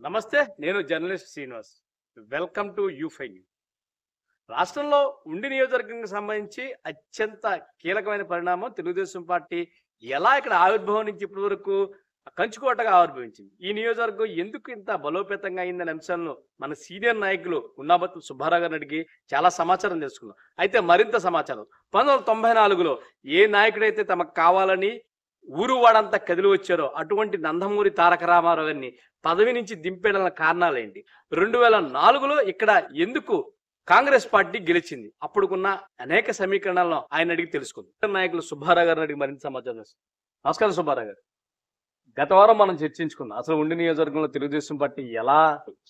నమస్తే, నేను journalist Srinivas. Welcome to U five news. రాష్ట్రంలో ఉండి నియోజకవర్గానికి సంబంధించి అత్యంత కీలకమైన పరిణామం తెలుగుదేశం పార్టీ ఎలా ఇక్కడ ఆవిర్భావం నుంచి ఇప్పటి వరకు కంచుకోటగా ఆవిర్భవించింది. ఈ నియోజకవర్గం ఎందుకు ఇంత బలోపేతంగా అయిందనే అంశాలను మన సీనియర్ నాయకులు ఉన్నాబత్తు సుబ్బారావు గారిని అడిగి చాలా సమాచారం తెలుసుకున్నాం. అయితే మరింత సమాచారం 1994లో ఏ నాయకుడైతే తమకు కావాలని ఊరు వాడంతా కదిలి వచ్చారో అటువంటి నందమూరి తారక రామారావు గారిని పదవి నుంచి దింపేయడం కారణాలేంటి, 2004లో ఇక్కడ ఎందుకు కాంగ్రెస్ పార్టీ గెలిచింది, అప్పుడుకున్న అనేక సమీకరణాలను ఆయన అడిగి తెలుసుకుంది. నాయకులు సుబ్బారావు గారిని అడిగి మరింత సమాచారం తెలుసుకుంది. నమస్కారం సుబ్బారావు గారు. గత వారం మనం చర్చించుకున్నాం అసలు ఉండి నియోజకవర్గంలో తెలుగుదేశం పార్టీ ఎలా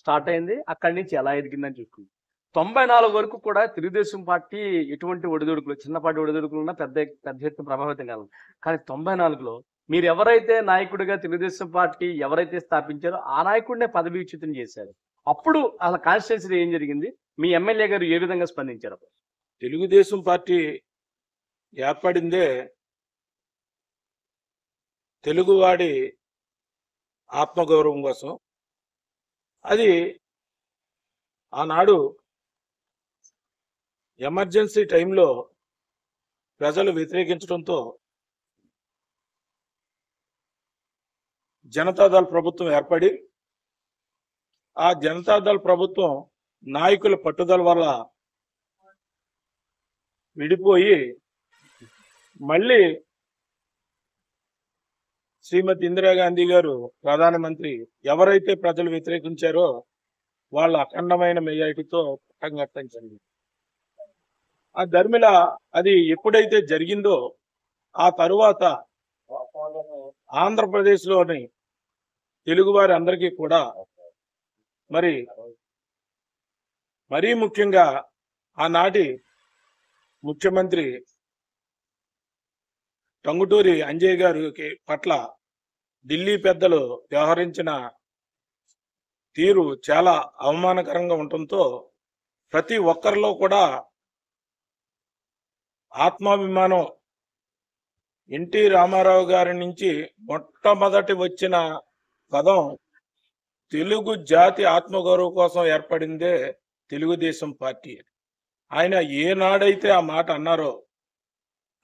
స్టార్ట్ అయింది, అక్కడి నుంచి ఎలా ఎదిగిందని చూసుకుంది. 94 వరకు కూడా తెలుగుదేశం పార్టీ ఎటువంటి ఒడిదుడుకులు, చిన్నపాటి ఒడిదుడుకులు ఉన్నా పెద్ద ఎత్తున ప్రభావితం కాదు. కానీ 94లో మీరు ఎవరైతే నాయకుడిగా తెలుగుదేశం పార్టీ ఎవరైతే స్థాపించారో ఆ నాయకుడినే పదవీచ్యుతం చేశారు. అప్పుడు అసలు కాన్స్టిట్యున్సీ ఏం జరిగింది, మీ ఎమ్మెల్యే గారు ఏ విధంగా స్పందించారు? తెలుగుదేశం పార్టీ ఏర్పడిందే తెలుగువాడి ఆత్మగౌరవం కోసం. అది ఆనాడు ఎమర్జెన్సీ టైంలో ప్రజలు వ్యతిరేకించడంతో జనతాదళ ప్రభుత్వం ఏర్పడి ఆ జనతాదళ ప్రభుత్వం నాయకుల పట్టుదల వల్ల విడిపోయి మళ్ళీ శ్రీమతి ఇందిరాగాంధీ గారు ప్రధానమంత్రి ఎవరైతే ప్రజలు వ్యతిరేకించారో వాళ్ళ అఖండమైన మెజారిటీతో పట్టం కట్టించండి. ఆ ధర్మిల అది ఎప్పుడైతే జరిగిందో ఆ తరువాత ఆంధ్రప్రదేశ్లోని తెలుగువారి అందరికీ కూడా మరీ ముఖ్యంగా ఆనాటి ముఖ్యమంత్రి టంగుటూరి అంజయ్య గారికి పట్ల ఢిల్లీ పెద్దలు వ్యవహరించిన తీరు చాలా అవమానకరంగా ఉండటంతో ప్రతి ఒక్కరిలో కూడా ఆత్మాభిమానం ఎన్టీ రామారావు గారి నుంచి మొట్టమొదటి వచ్చిన పదం తెలుగు జాతి ఆత్మగౌరవం కోసం ఏర్పడిందే తెలుగుదేశం పార్టీ. ఆయన ఏనాడైతే ఆ మాట అన్నారో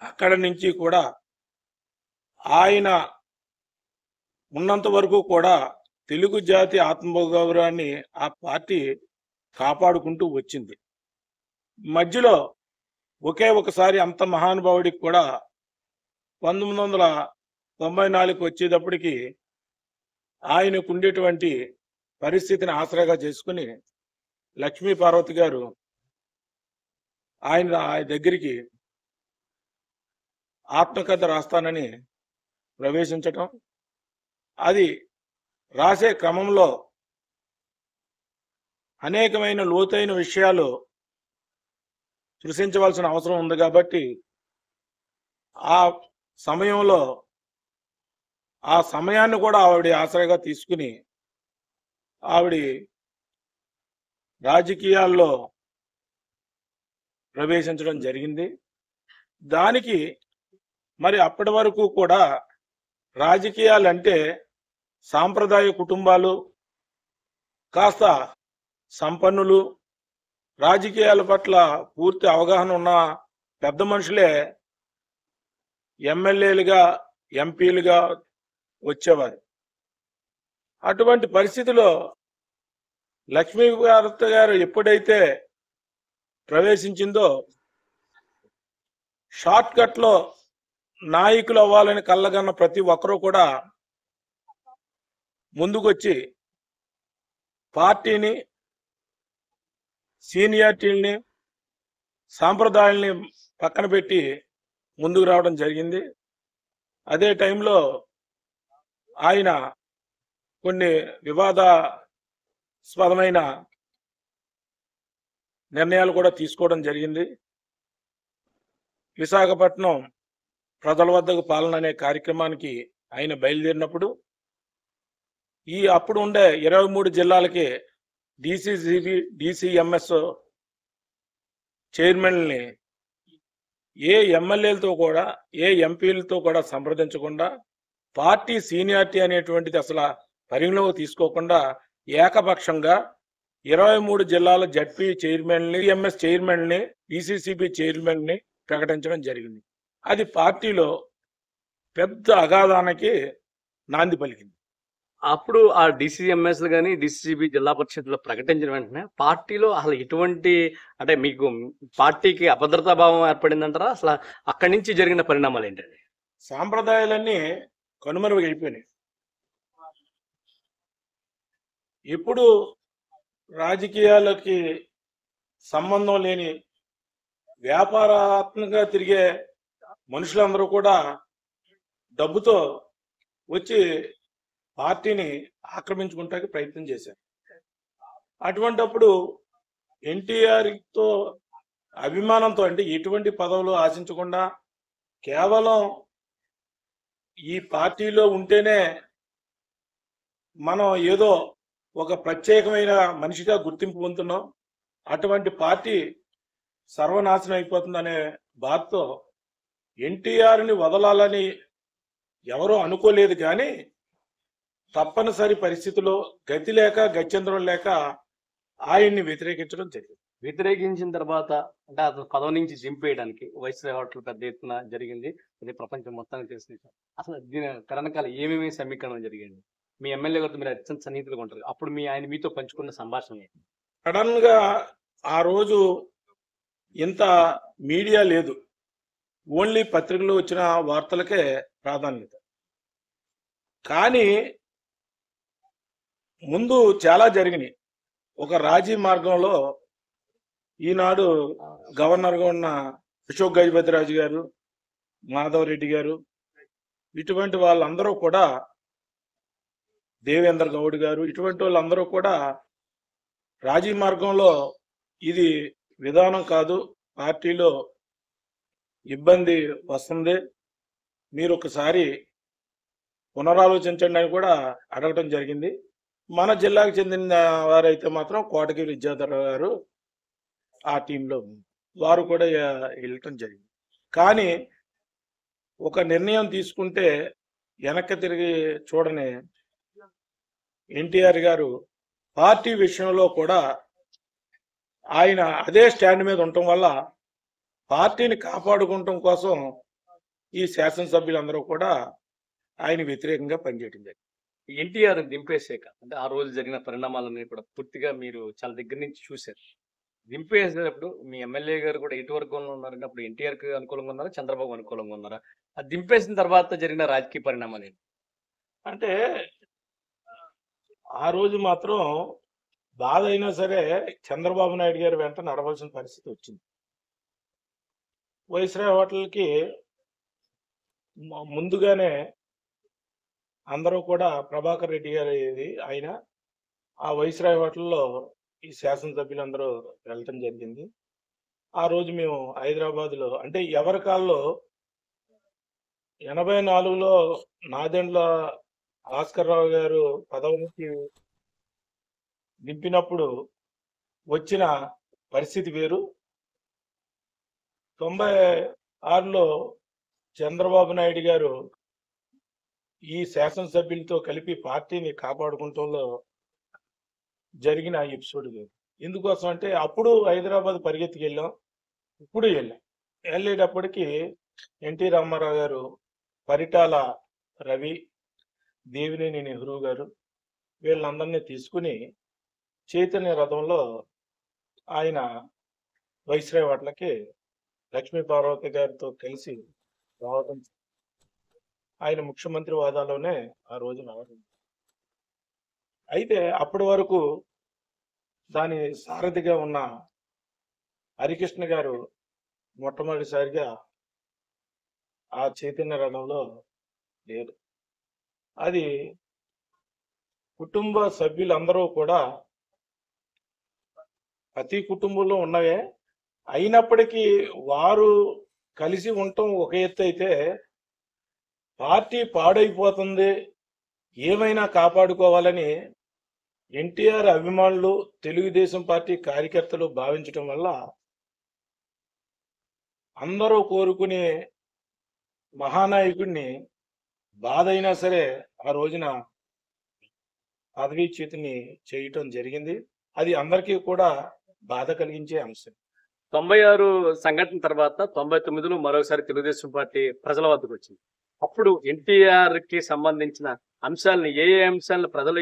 అక్కడి నుంచి కూడా ఆయన ఉన్నంత వరకు కూడా తెలుగు జాతి ఆత్మగౌరవాన్ని ఆ పార్టీ కాపాడుకుంటూ వచ్చింది. మధ్యలో ఒకే ఒకసారి అంత మహానుభావుడికి కూడా 1994 వచ్చేటప్పటికి ఆయనకు ఉండేటువంటి పరిస్థితిని ఆసరాగా చేసుకుని లక్ష్మీ పార్వతి గారు ఆయన దగ్గరికి ఆత్మకథ రాస్తానని ప్రవేశించటం, అది రాసే క్రమంలో అనేకమైన లోతైన విషయాలు సృష్టించవలసిన అవసరం ఉంది కాబట్టి ఆ సమయంలో ఆ సమయాన్ని కూడా ఆవిడ ఆసరాగా తీసుకుని ఆవిడ రాజకీయాల్లో ప్రవేశించడం జరిగింది. దానికి అప్పటి వరకు కూడా రాజకీయాలంటే సాంప్రదాయ కుటుంబాలు, కాస్త సంపన్నులు, రాజకీయాల పట్ల పూర్తి అవగాహన ఉన్న పెద్ద మనుషులే ఎమ్మెల్యేలుగా ఎంపీలుగా వచ్చేవారు. అటువంటి పరిస్థితిలో లక్ష్మీ పార్వతి గారు ఎప్పుడైతే ప్రవేశించిందో షార్ట్ కట్ లో నాయకులు అవ్వాలని కళ్ళగన్న ప్రతి ఒక్కరూ కూడా ముందుకొచ్చి పార్టీని, సీనియారిటీని, సాంప్రదాయాల్ని పక్కన పెట్టి ముందుకు రావడం జరిగింది. అదే టైంలో ఆయన కొన్ని వివాదాస్పదమైన నిర్ణయాలు కూడా తీసుకోవడం జరిగింది. విశాఖపట్నం ప్రజల వద్దకు పాలన అనే కార్యక్రమానికి ఆయన బయలుదేరినప్పుడు అప్పుడు ఉండే 23 జిల్లాలకి డిసిసిబి, డిసిఎంఎస్ చైర్మన్ని ఏ ఎమ్మెల్యేలతో కూడా ఏ ఎంపీలతో కూడా సంప్రదించకుండా పార్టీ సీనియారిటీ అనేటువంటిది అసలు పరిగణలోకి తీసుకోకుండా ఏకపక్షంగా 23 జిల్లాల జడ్పీ చైర్మన్ని, ఎంఎస్ చైర్మన్ని, డిసిసిబి చైర్మన్ని ప్రకటించడం జరిగింది. అది పార్టీలో పెద్ద అగాధానికి నాంది పలికింది. అప్పుడు ఆ డిసిఎంఎస్ కానీ డిసిసిబి జిల్లా పరిషత్లో ప్రకటించిన వెంటనే పార్టీలో అసలు ఎటువంటి అంటే మీకు పార్టీకి అభద్రతా భావం ఏర్పడిందంటారా? అసలు అక్కడి నుంచి జరిగిన పరిణామాలు ఏంటండి? సాంప్రదాయాలన్నీ కనుమరుగైపోయినాయి. ఇప్పుడు రాజకీయాలకి సంబంధం లేని వ్యాపారాత్మకంగా తిరిగే మనుషులందరూ కూడా డబ్బుతో వచ్చి పార్టీని ఆక్రమించుకుంటానికి ప్రయత్నం చేశారు. అటువంటప్పుడు ఎన్టీఆర్తో అభిమానంతో, అంటే ఎటువంటి పదవులు ఆశించకుండా కేవలం ఈ పార్టీలో ఉంటేనే మనం ఏదో ఒక ప్రత్యేకమైన మనిషిగా గుర్తింపు పొందుతున్నాం, అటువంటి పార్టీ సర్వనాశనం అయిపోతుందనే బాధతో ఎన్టీఆర్ని వదలాలని ఎవరో అనుకోలేదు. కానీ తప్పనిసరి పరిస్థితిలో గతి లేక గత్యంతరం లేక ఆయన్ని వ్యతిరేకించడం జరిగింది. వ్యతిరేకించిన తర్వాత అంటే అతను పదవి నుంచి దింపేయడానికి వైస్రాయ్ హోటల్ పెద్ద ఎత్తున జరిగింది. అది ప్రపంచం మొత్తానికి తెలిసిన విషయం. అసలు దీని కరణకాలు ఏమేమి సమీకరణం జరిగింది? మీ ఎమ్మెల్యే గారితో మీరు అత్యంత సన్నిహితులుగా ఉంటారు. అప్పుడు ఆయన మీతో పంచుకున్న సంభాషణ ఏంటి? సడన్ గా ఆ రోజు ఇంత మీడియా లేదు, ఓన్లీ పత్రికలు వచ్చిన వార్తలకే ప్రాధాన్యత. కానీ ముందు చాలా జరిగినాయి. ఒక రాజీ మార్గంలో ఈనాడు గవర్నర్గా ఉన్న అశోక్ గజపతిరాజు గారు, మాధవరెడ్డి గారు, ఇటువంటి వాళ్ళందరూ కూడా, దేవేంద్ర గౌడ్ గారు, ఇటువంటి వాళ్ళందరూ కూడా రాజీ మార్గంలో ఇది విధానం కాదు, పార్టీలో ఇబ్బంది వస్తుంది, మీరు ఒకసారి పునరాలోచించండి అని కూడా అడగటం జరిగింది. మన జిల్లాకు చెందిన వారైతే మాత్రం కోటగిరి విద్యాధర్ గారు ఆ టీంలో వారు కూడా వెళ్ళటం జరిగింది. కానీ ఒక నిర్ణయం తీసుకుంటే వెనక్కి తిరిగి చూడని ఎన్టీఆర్ గారు పార్టీ విషయంలో కూడా ఆయన అదే స్టాండ్ మీద ఉండటం వల్ల పార్టీని కాపాడుకోవటం కోసం ఈ శాసనసభ్యులందరూ కూడా ఆయన వ్యతిరేకంగా పనిచేయడం జరిగింది. ఎన్టీఆర్ దింపేసాక అంటే ఆ రోజు జరిగిన పరిణామాలన్నీ కూడా పూర్తిగా మీరు చాలా దగ్గర నుంచి చూశారు. దింపేసేటప్పుడు మీ ఎమ్మెల్యే గారు కూడా ఎటు వర్గంలో ఉన్నారంటే అప్పుడు ఎన్టీఆర్కి అనుకూలంగా ఉన్నారా, చంద్రబాబు అనుకూలంగా ఉన్నారా? అది దింపేసిన తర్వాత జరిగిన రాజకీయ పరిణామాలు ఏంటి? అంటే ఆ రోజు మాత్రం బాధ అయినా సరే చంద్రబాబు నాయుడు గారి వెంట నడవలసిన పరిస్థితి వచ్చింది. వైస్రాయ్ హోటల్కి ముందుగానే అందరూ కూడా ప్రభాకర్ రెడ్డి గారు ఆయన ఆ వైస్రాయ్ హోటల్లో ఈ శాసనసభ్యులందరూ వెళ్ళటం జరిగింది. ఆ రోజు మేము హైదరాబాద్లో, అంటే ఎవరి కాల్లో 84లో నాదెండ్ల భాస్కర్ రావు గారు పదవి నుంచి దింపినప్పుడు వచ్చిన పరిస్థితి వేరు, 96లో చంద్రబాబు నాయుడు గారు ఈ శాసనసభ్యులతో కలిపి పార్టీని కాపాడుకుంటంలో జరిగిన ఎపిసోడ్ వేరు. ఎందుకోసం అంటే అప్పుడు హైదరాబాద్ పరిగెత్తికి వెళ్ళాం, ఇప్పుడు వెళ్ళేటప్పటికి ఎన్టీ రామారావు గారు, పరిటాల రవి, దేవినేని నెహ్రూ గారు వీళ్ళందరినీ తీసుకుని చైతన్య రథంలో ఆయన వైస్రాయ్ హోటల్కి లక్ష్మీ పార్వతి గారితో కలిసి రావడం, ఆయన ముఖ్యమంత్రి హోదాలోనే ఆ రోజు రావడం. అయితే అప్పటి వరకు దాని సారథిగా ఉన్న హరికృష్ణ గారు మొట్టమొదటిసారిగా ఆ చైతన్య రథంలో లేరు. అది కుటుంబ సభ్యులందరూ కూడా ప్రతి కుటుంబంలో ఉన్నవే అయినప్పటికీ వారు కలిసి ఉండటం ఒక ఎత్తు అయితే, పార్టీ పాడైపోతుంది, ఏమైనా కాపాడుకోవాలని ఎన్టీఆర్ అభిమానులు, తెలుగుదేశం పార్టీ కార్యకర్తలు భావించటం వల్ల అందరూ కోరుకునే మహానాయకుడిని బాధ అయినా సరే ఆ రోజున పదవీచ్యుతిని చేయటం జరిగింది. అది అందరికీ కూడా బాధ కలిగించే అంశం. 96 సంఘటన తర్వాత 99లో మరోసారి తెలుగుదేశం పార్టీ ప్రజల వద్దకు వచ్చింది. అప్పుడు ఎన్టీఆర్ కి సంబంధించిన అంశాలను ఏ అంశాలను ప్రజలు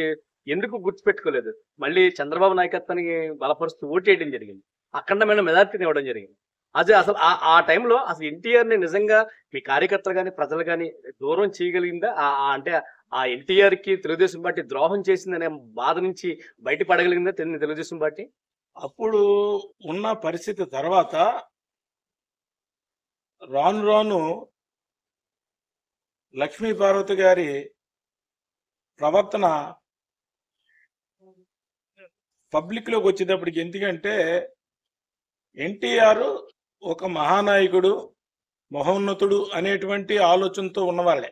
ఎందుకు గుర్తుపెట్టుకోలేదు? మళ్ళీ చంద్రబాబు నాయకత్వానికి బలపరుస్తూ ఓటేయడం జరిగింది. అఖండమైన మెజార్టీని ఇవ్వడం జరిగింది. అదే అసలు ఆ టైంలో అసలు ఎన్టీఆర్ ని నిజంగా మీ కార్యకర్తలు కానీ ప్రజలు కానీ దూరం చేయగలిగిందా? అంటే ఆ ఎన్టీఆర్ కి తెలుగుదేశం పార్టీ ద్రోహం చేసిందనే బాధ నుంచి బయటపడగలిగిందా తెలుగుదేశం పార్టీ? అప్పుడు ఉన్న పరిస్థితి తర్వాత రాను రాను లక్ష్మీపార్వతి గారి ప్రవర్తన పబ్లిక్ లోకి వచ్చేటప్పటికి, ఎందుకంటే ఎన్టీఆర్ ఒక మహానాయకుడు, మహోన్నతుడు అనేటువంటి ఆలోచనతో ఉన్నవాళ్ళే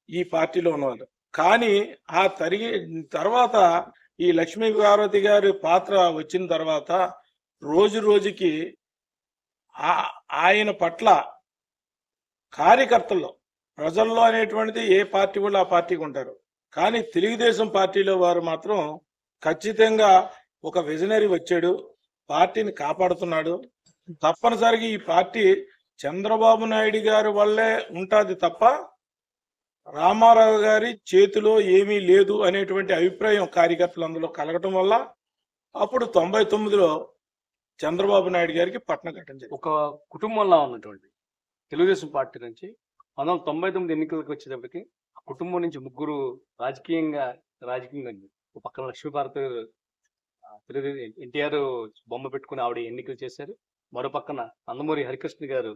ఈ పార్టీలో ఉన్నవాళ్ళు. కానీ ఆ తర్వాత ఈ లక్ష్మీపార్వతి గారి పాత్ర వచ్చిన తర్వాత రోజు రోజుకి ఆయన పట్ల కార్యకర్తల్లో, ప్రజల్లో అనేటువంటిది ఏ పార్టీ వాళ్ళు ఆ పార్టీకి ఉంటారు. కానీ తెలుగుదేశం పార్టీలో వారు మాత్రం ఖచ్చితంగా ఒక విజనరీ వచ్చాడు, పార్టీని కాపాడుతున్నాడు. తప్పనిసరిగా ఈ పార్టీ చంద్రబాబు నాయుడు గారి వల్లే ఉంటుంది తప్ప రామారావు గారి చేతిలో ఏమీ లేదు అనేటువంటి అభిప్రాయం కార్యకర్తలు అందులో కలగటం వల్ల అప్పుడు 99లో చంద్రబాబు నాయుడు గారికి పట్టణం కట్టడం జరిగింది. ఒక కుటుంబంలో ఉన్నటువంటి తెలుగుదేశం పార్టీ నుంచి 1999 ఎన్నికలకు వచ్చేటప్పటికి ఆ కుటుంబం నుంచి ముగ్గురు రాజకీయంగా ఒక పక్కన లక్ష్మీపార్వతి తెలుగుదేశం ఎన్టీఆర్ బొమ్మ పెట్టుకుని ఆవిడ ఎన్నికలు చేశారు. మరో పక్కన నందమూరి హరికృష్ణ గారు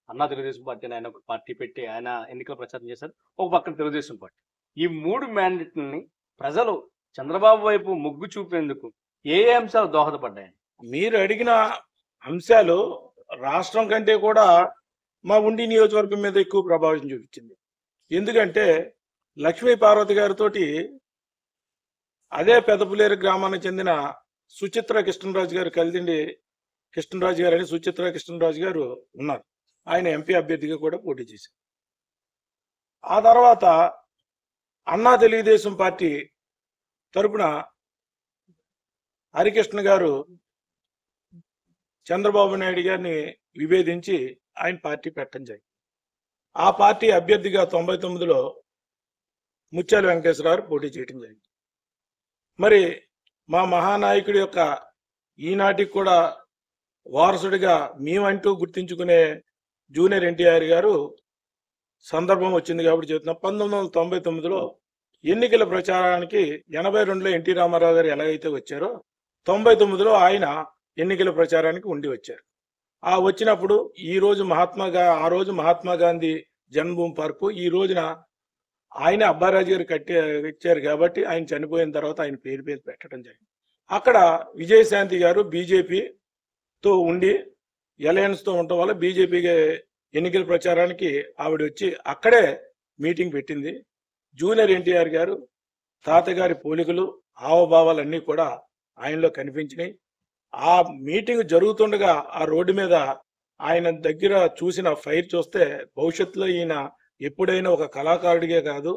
అన్నా తెలుగుదేశం పార్టీ ఆయన ఒక పార్టీ పెట్టి ఆయన ఎన్నికల ప్రచారం చేశారు. ఒక పక్కన తెలుగుదేశం పార్టీ. ఈ 3 మ్యాండేట్లని ప్రజలు చంద్రబాబు వైపు మొగ్గు చూపేందుకు ఏ అంశాలు దోహదపడ్డాయి? మీరు అడిగిన అంశాలు రాష్ట్రం కంటే కూడా మా ఉండి నియోజకవర్గం మీద ఎక్కువ ప్రభావం చూపించింది. ఎందుకంటే లక్ష్మీపార్వతి గారితో అదే పెద్దపులేరు గ్రామానికి చెందిన సుచిత్ర కృష్ణరాజు గారు, కలిదిండి కృష్ణరాజు గారు అని సుచిత్ర కృష్ణరాజు గారు ఉన్నారు. ఆయన ఎంపీ అభ్యర్థిగా కూడా పోటీ చేశారు. ఆ తర్వాత అన్నా తెలుగుదేశం పార్టీ తరపున హరికృష్ణ గారు చంద్రబాబు నాయుడు గారిని విభేదించి ఆయన పార్టీ పెట్టడం జరిగింది. ఆ పార్టీ అభ్యర్థిగా 99లో ముత్యాల వెంకటేశ్వరరావు పోటీ చేయడం జరిగింది. మరి మా మహానాయకుడి యొక్క ఈనాటికి కూడా వారసుడిగా మేమంటూ గుర్తించుకునే జూనియర్ ఎన్టీఆర్ గారు సందర్భం వచ్చింది కాబట్టి చెబుతున్నాం. 1999లో ఎన్నికల ప్రచారానికి 82లో ఎన్టీ రామారావు గారు ఎలాగైతే వచ్చారో 99లో ఆయన ఎన్నికల ప్రచారానికి ఉండి వచ్చారు. ఆ వచ్చినప్పుడు ఆ రోజు మహాత్మా గాంధీ జన్మభూమి పార్కు ఈ రోజున ఆయన అబ్బారాజు గారు ఇచ్చారు కాబట్టి ఆయన చనిపోయిన తర్వాత ఆయన పేరు పెట్టడం జరిగింది. అక్కడ విజయశాంతి గారు బీజేపీతో ఉండి అలయన్స్తో ఉండటం వల్ల బీజేపీకి ఎన్నికల ప్రచారానికి ఆవిడ వచ్చి అక్కడే మీటింగ్ పెట్టింది. జూనియర్ ఎన్టీఆర్ గారు తాతగారి పోలికలు, హావభావాలన్నీ కూడా ఆయనలో కనిపించినాయి. ఆ మీటింగ్ జరుగుతుండగా ఆ రోడ్డు మీద ఆయన దగ్గర చూసిన ఫైర్ చూస్తే భవిష్యత్తులో ఈయన ఎప్పుడైనా ఒక కళాకారుడిగే కాదు,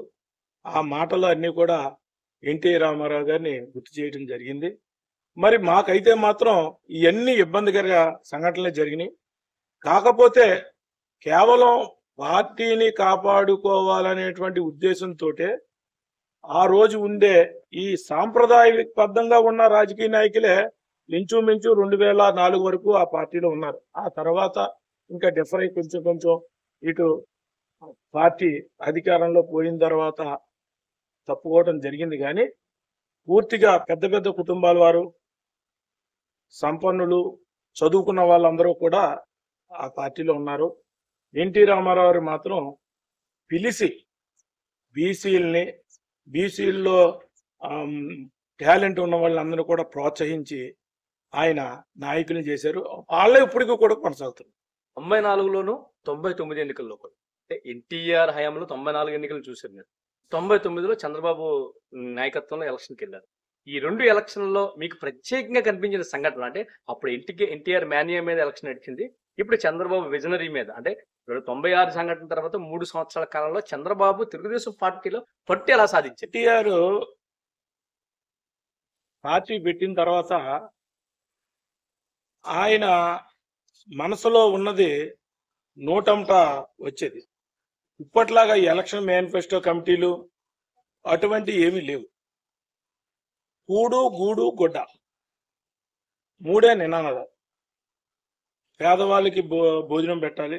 ఆ మాటలు అన్నీ కూడా ఎన్టీ రామారావు గారిని గుర్తు చేయడం జరిగింది. మరి మాకైతే మాత్రం ఇవన్నీ ఇబ్బందికర సంఘటనలే జరిగినాయి. కాకపోతే కేవలం పార్టీని కాపాడుకోవాలనేటువంటి ఉద్దేశంతో ఆ రోజు ఉండే ఈ సాంప్రదాయబద్ధంగా ఉన్న రాజకీయ నాయకులే ఇంచుమించు 2004 వరకు ఆ పార్టీలో ఉన్నారు. ఆ తర్వాత ఇంకా డిఫర్ అయి కొంచెం ఇటు పార్టీ అధికారంలో పోయిన తర్వాత తప్పుకోవడం జరిగింది. కానీ పూర్తిగా పెద్ద పెద్ద కుటుంబాల వారు, సంపన్నులు, చదువుకున్న వాళ్ళందరూ కూడా ఆ పార్టీలో ఉన్నారు. ఎన్టీ రామారావు గారు మాత్రం పిలిచి బీసీల్లో టాలెంట్ ఉన్న వాళ్ళందరూ కూడా ప్రోత్సహించి ఆయన నాయకులు చేశారు. వాళ్ళే ఇప్పటికీ కూడా కొనసాగుతారు. 94లోను 99 ఎన్నికల్లో కూడా అంటే ఎన్టీఆర్ హయాంలో 94 ఎన్నికలు చూశారు మీరు. 99లో చంద్రబాబు నాయకత్వంలో ఎలక్షన్కి వెళ్ళారు. ఈ 2 ఎలక్షన్లలో మీకు ప్రత్యేకంగా కనిపించిన సంఘటన అంటే అప్పుడు ఎన్టీఆర్ మాన్యా మీద ఎలక్షన్ నడిచింది, ఇప్పుడు చంద్రబాబు విజనరీ మీద. అంటే 96 సంఘటన తర్వాత 3 సంవత్సరాల కాలంలో చంద్రబాబు తెలుగుదేశం పార్టీలో పట్టు ఎలా సాధించారు? ఎన్టీఆర్ పార్టీ పెట్టిన తర్వాత ఆయన మనసులో ఉన్నది నోటంట వచ్చేది. ఇప్పట్లాగా ఎలక్షన్ మేనిఫెస్టో కమిటీలు అటువంటి ఏమీ లేవు. కూడు గూడు గుడ్డ మూడే నినాదాలు. పేదవాళ్ళకి భోజనం పెట్టాలి,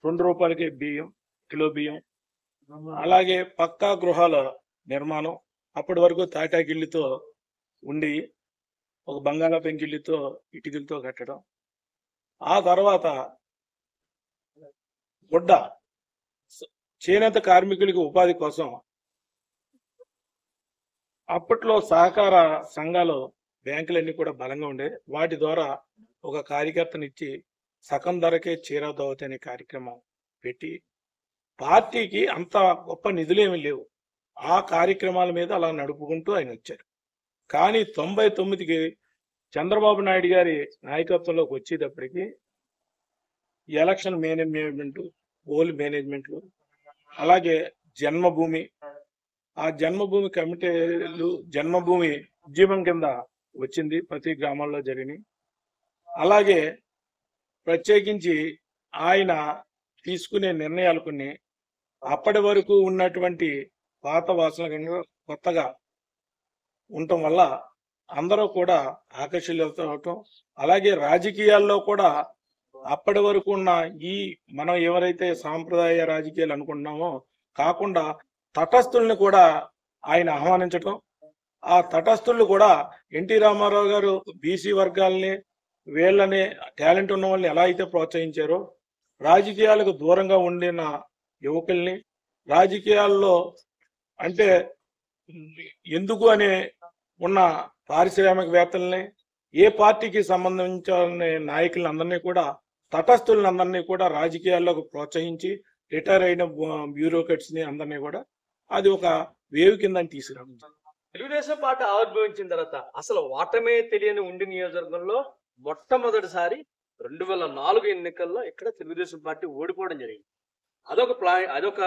2 రూపాయలకి బియ్యం, కిలో బియ్యం, అలాగే పక్కా గృహాల నిర్మాణం. అప్పటి వరకు తాటాకిళ్ళితో ఉండి ఒక బంగాళా పెంకిళ్ళితో ఇటుకలతో కట్టడం. ఆ తర్వాత గుడ్డ చేనేత కార్మికులకి ఉపాధి కోసం అప్పట్లో సహకార సంఘాలు బ్యాంకులన్నీ కూడా బలంగా ఉండేవి. వాటి ద్వారా ఒక కార్యకర్తనిచ్చి సగం ధరకే చీర దోవతి అనే కార్యక్రమం పెట్టి, పార్టీకి అంత గొప్ప నిధులేమీ లేవు, ఆ కార్యక్రమాల మీద అలా నడుపుకుంటూ ఆయన వచ్చారు. కానీ 99కి చంద్రబాబు నాయుడు గారి నాయకత్వంలోకి వచ్చేటప్పటికి ఎలక్షన్ మేనేజ్మెంట్, పోల్ మేనేజ్మెంట్లు, అలాగే జన్మభూమి, ఆ జన్మభూమి కమిటీలు జన్మభూమి ఉద్యమం కింద వచ్చింది, ప్రతి గ్రామాల్లో జరిగినాయి. అలాగే ప్రత్యేకించి ఆయన తీసుకునే నిర్ణయాలు కొన్ని అప్పటి వరకు ఉన్నటువంటి పాత వాసన కన్నా కొత్తగా ఉండటం వల్ల అందరూ కూడా ఆకర్షితులవుతూ, అలాగే రాజకీయాల్లో కూడా అప్పటి వరకు ఉన్న ఈ మనం ఎవరైతే సాంప్రదాయ రాజకీయాలు అనుకుంటున్నామో కాకుండా తటస్థుల్ని కూడా ఆయన ఆహ్వానించటం. ఆ తటస్థులు కూడా ఎన్టీ రామారావు గారు బీసీ వర్గాల్ని, వీళ్ళని, టాలెంట్ ఉన్న వాళ్ళని ఎలా అయితే ప్రోత్సహించారో, రాజకీయాలకు దూరంగా ఉండిన యువకుల్ని, రాజకీయాల్లో అంటే ఎందుకు అనే ఉన్న పారిశ్రామికవేత్తల్ని, ఏ పార్టీకి సంబంధించిన నాయకులను అందరినీ కూడా, తటస్థులందరినీ కూడా రాజకీయాల్లోకి ప్రోత్సహించి రిటైర్ అయిన బ్యూరోక్రాట్స్ ని అందరినీ కూడా అది ఒక వేవ్ కింద తీసుకురావడం. తెలుగుదేశం పార్టీ ఆవిర్భవించిన తర్వాత అసలు ఓటమే తెలియని ఉండి నియోజకవర్గంలో మొట్టమొదటిసారి 2004 ఎన్నికల్లో ఇక్కడ తెలుగుదేశం పార్టీ ఓడిపోవడం జరిగింది. అదొక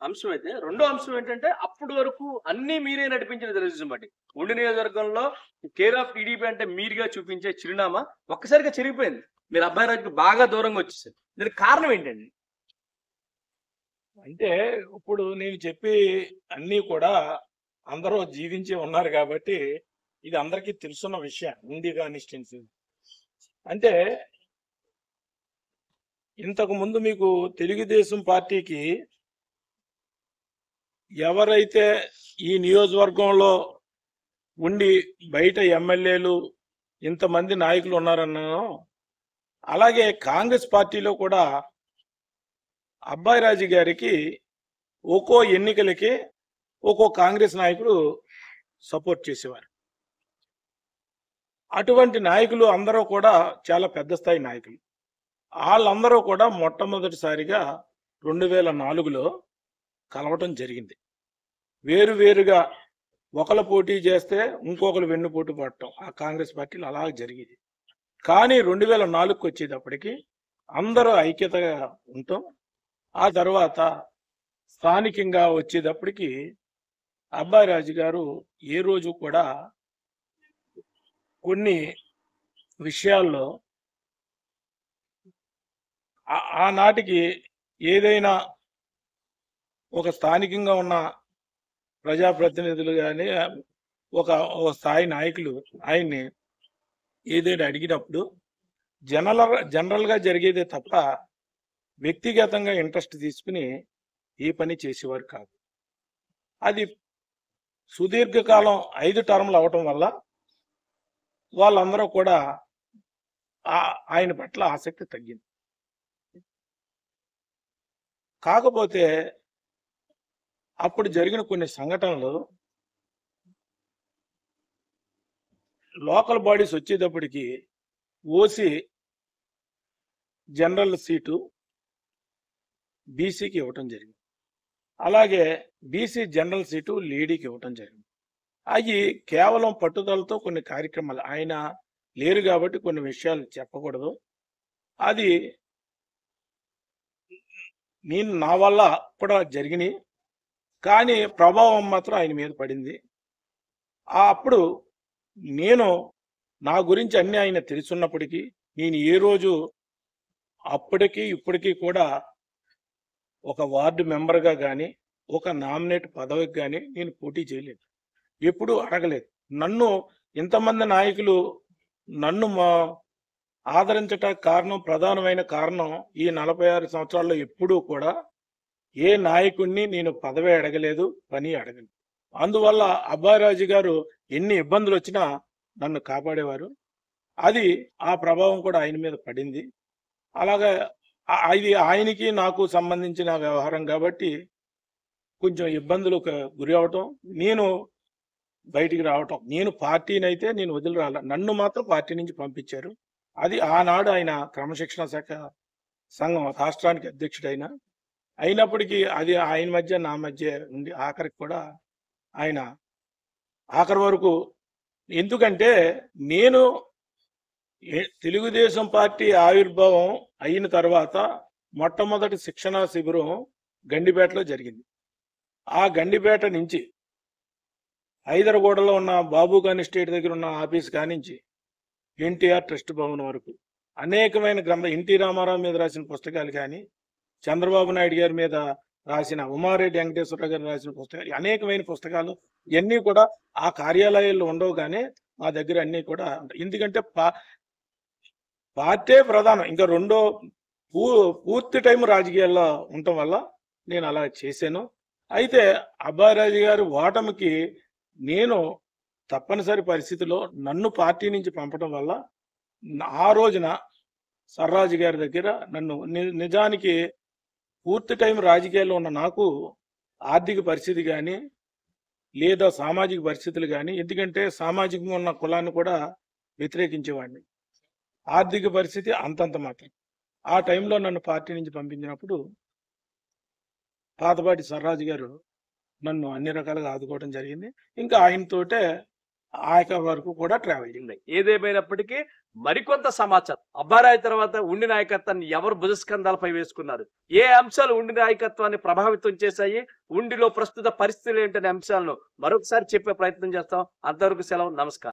అంశం అయితే, రెండో అంశం ఏంటంటే అప్పటి వరకు అన్ని మీరే నడిపించిన తెలుగుదేశం పార్టీ ఉండి నియోజకవర్గంలో కేర్ ఆఫ్ టీడీపీ అంటే మీరుగా చూపించే చిరునామా ఒక్కసారిగా చెరిగిపోయింది. మీరు అబ్బాయి రాజుకి బాగా దూరంగా వచ్చేసారు. దీనికి కారణం ఏంటండి? అంటే ఇప్పుడు నేను చెప్పి అన్నీ కూడా అందరూ జీవించి ఉన్నారు కాబట్టి ఇది అందరికీ తెలుసున్న విషయం. ఉంది కాన్స్టిట్యున్సీ అంటే ఇంతకు ముందు మీకు తెలుగుదేశం పార్టీకి ఎవరైతే ఈ నియోజకవర్గంలో ఉండి బయట ఎమ్మెల్యేలు ఇంతమంది నాయకులు ఉన్నారన్నానో, అలాగే కాంగ్రెస్ పార్టీలో కూడా అబ్బాయి రాజు గారికి ఒక్కో ఎన్నికలకి ఒక్కో కాంగ్రెస్ నాయకుడు సపోర్ట్ చేసేవారు. అటువంటి నాయకులు అందరూ కూడా చాలా పెద్ద స్థాయి నాయకులు. వాళ్ళందరూ కూడా మొట్టమొదటిసారిగా 2004లో కలవటం జరిగింది. వేరువేరుగా ఒకరు పోటీ చేస్తే ఇంకొకరు వెన్నుపోటు పడటం ఆ కాంగ్రెస్ పార్టీలో అలా జరిగేది. కానీ 2004కి వచ్చేటప్పటికి అందరూ ఐక్యతగా ఉంటాం. ఆ తర్వాత స్థానికంగా వచ్చేటప్పటికి అబ్బాయి రాజు గారు ఏ రోజు కూడా కొన్ని విషయాల్లో ఆనాటికి ఏదైనా ఒక స్థానికంగా ఉన్న ప్రజాప్రతినిధులు కానీ ఒక స్థాయి నాయకులు ఆయన్ని ఏదైనా అడిగినప్పుడు జనరల్గా జరిగేదే తప్ప వ్యక్తిగతంగా ఇంట్రెస్ట్ తీసుకుని ఏ పని చేసేవారు కాదు. అది సుదీర్ఘకాలం 5 టర్మ్లు అవటం వల్ల వాళ్ళందరూ కూడా ఆయన పట్ల ఆసక్తి తగ్గింది. కాకపోతే అప్పుడు జరిగిన కొన్ని సంఘటనలు లోకల్ బాడీస్ వచ్చేటప్పటికి ఓసీ జనరల్ సీటు బీసీకి ఇవ్వటం జరిగింది. అలాగే బీసీ జనరల్ సీటు లేడీకి ఇవ్వటం జరిగింది. అవి కేవలం పట్టుదలతో కొన్ని కార్యక్రమాలు, ఆయన లేరు కాబట్టి కొన్ని విషయాలు చెప్పకూడదు. అది నా వల్ల కూడా జరిగినాయి, కానీ ప్రభావం మాత్రం ఆయన మీద పడింది. అప్పుడు నేను నా గురించి అన్ని ఆయన తెలుసున్నప్పటికీ నేను ఏ రోజు అప్పటికి ఇప్పటికీ కూడా ఒక వార్డు మెంబర్గా కానీ ఒక నామినేట్ పదవికి కానీ నేను పోటీ చేయలేదు, ఎప్పుడూ అడగలేదు. నన్ను ఇంతమంది నాయకులు నన్ను ఆదరించటానికి కారణం, ప్రధానమైన కారణం ఈ 46 సంవత్సరాల్లో ఎప్పుడూ కూడా ఏ నాయకుడిని నేను పదవి అడగలేదు, పని అడగలేదు. అందువల్ల అబ్బాయిరాజు గారు ఎన్ని ఇబ్బందులు వచ్చినా నన్ను కాపాడేవారు. అది ఆ ప్రభావం కూడా ఆయన మీద పడింది. అలాగా ఇది ఆయనకి నాకు సంబంధించిన వ్యవహారం కాబట్టి కొంచెం ఇబ్బందులకు గురి అవటం, నేను బయటికి రావటం. నేను పార్టీని అయితే నేను వదిలి రాల, నన్ను మాత్రం పార్టీ నుంచి పంపించారు. అది ఆనాడు ఆయన క్రమశిక్షణ శాఖ సంఘం రాష్ట్రానికి అధ్యక్షుడైన అయినప్పటికీ అది ఆయన మధ్య నా మధ్య ఉండి ఆఖరికి కూడా ఆయన ఆఖరి వరకు, ఎందుకంటే నేను తెలుగుదేశం పార్టీ ఆవిర్భావం అయిన తర్వాత మొట్టమొదటి శిక్షణా శిబిరం గండిపేటలో జరిగింది. ఆ గండిపేట నుంచి హైదరాబాద్లో ఉన్న బాబుగాని స్టేట్ దగ్గర ఉన్న ఆఫీస్ కానించి ఎన్టీఆర్ ట్రస్ట్ భవన్ వరకు అనేకమైన ఎన్టీ రామారావు మీద రాసిన పుస్తకాలు కానీ, చంద్రబాబు నాయుడు గారి మీద రాసిన, ఉమారెడ్డి వెంకటేశ్వరరావు గారు రాసిన పుస్తకాలు, అనేకమైన పుస్తకాలు ఇవన్నీ కూడా ఆ కార్యాలయాల్లో ఉండవు, కానీ మా దగ్గర అన్నీ కూడా ఉంటాయి. ఎందుకంటే పార్టీ ప్రధానం, ఇంకా రెండో పూర్తి టైం రాజకీయాల్లో ఉండటం వల్ల నేను అలా చేశాను. అయితే అబ్బాయిరాజు గారి ఓటమికి నేను తప్పనిసరి పరిస్థితిలో నన్ను పార్టీ నుంచి పంపడం వల్ల ఆ రోజున సర్రాజు గారి దగ్గర నన్ను నిజానికి పూర్తి టైం రాజకీయాల్లో ఉన్న నాకు ఆర్థిక పరిస్థితి కానీ లేదా సామాజిక పరిస్థితులు కానీ, ఎందుకంటే సామాజికంగా ఉన్న కులాన్ని కూడా వ్యతిరేకించేవాడిని, ఆర్థిక పరిస్థితి అంతంత మాత్రం. ఆ టైంలో నన్ను పార్టీ నుంచి పంపించినప్పుడు పాతపాటి సర్రాజు గారు నన్ను అన్ని రకాలుగా ఆదుకోవడం జరిగింది. ఇంకా ఆయనతోటే ఆయన వరకు కూడా ట్రావెల్ చేయండి. ఏదేమైనప్పటికీ మరికొంత సమాచారం, అబ్బారాయ్ తర్వాత ఉండి నాయకత్వాన్ని ఎవరు భుజస్కంధాలపై వేసుకున్నారు, ఏ అంశాలు ఉండి నాయకత్వాన్ని ప్రభావితం చేశాయి, ఉండిలో ప్రస్తుత పరిస్థితులు ఏంటనే అంశాలను మరొకసారి చెప్పే ప్రయత్నం చేస్తాం. అంతవరకు సెలవు, నమస్కారం.